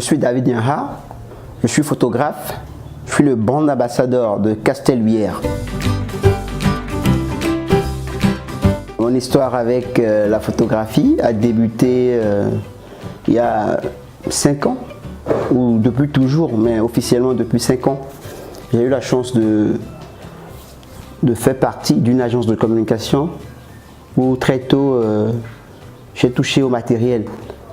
suis David Niaha, je suis photographe, je suis le brand ambassadeur de Castelluière. Mon histoire avec la photographie a débuté il y a 5 ans, ou depuis toujours, mais officiellement depuis 5 ans. J'ai eu la chance de faire partie d'une agence de communication où très tôt j'ai touché au matériel.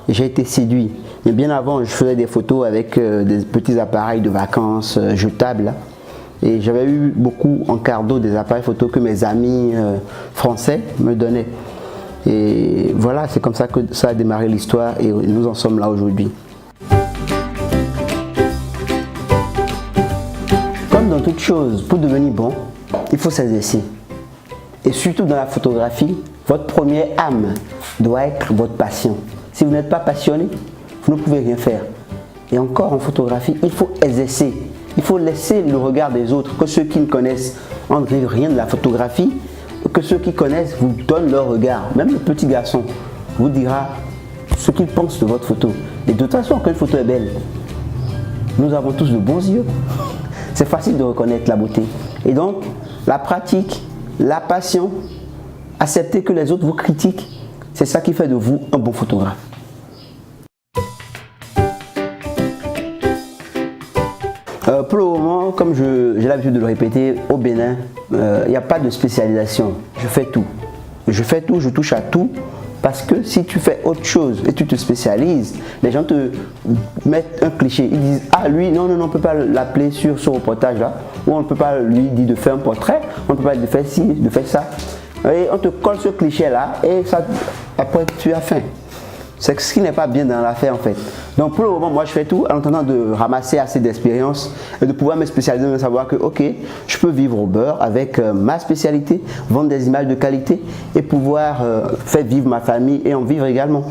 J'ai été séduit. Mais bien avant, je faisais des photos avec des petits appareils de vacances jetables. Et j'avais eu beaucoup en cadeau des appareils photo que mes amis français me donnaient. Et voilà, c'est comme ça que ça a démarré l'histoire et nous en sommes là aujourd'hui. Comme dans toute chose, pour devenir bon, il faut s'exercer. Et surtout dans la photographie, votre première âme doit être votre passion. Si vous n'êtes pas passionné, vous ne pouvez rien faire. Et encore en photographie, il faut exercer. Il faut laisser le regard des autres, que ceux qui ne connaissent rien de la photographie, que ceux qui connaissent vous donnent leur regard. Même le petit garçon vous dira ce qu'il pense de votre photo. Et de toute façon, quand une photo est belle, nous avons tous de bons yeux. C'est facile de reconnaître la beauté. Et donc, la pratique, la passion, accepter que les autres vous critiquent, c'est ça qui fait de vous un bon photographe. Pour le moment, comme j'ai l'habitude de le répéter, au Bénin, il n'y a pas de spécialisation. Je fais tout. Je fais tout, je touche à tout. Parce que si tu fais autre chose et tu te spécialises, les gens te mettent un cliché. Ils disent, ah lui, non, on ne peut pas l'appeler sur ce reportage là. Ou on ne peut pas lui dire de faire un portrait. On ne peut pas lui faire ci, de faire ça. Et on te colle ce cliché là et ça, après tu as faim. C'est ce qui n'est pas bien dans l'affaire en fait. Donc pour le moment, moi je fais tout en attendant de ramasser assez d'expérience et de pouvoir me spécialiser, de savoir que ok, je peux vivre au beurre avec ma spécialité, vendre des images de qualité et pouvoir faire vivre ma famille et en vivre également.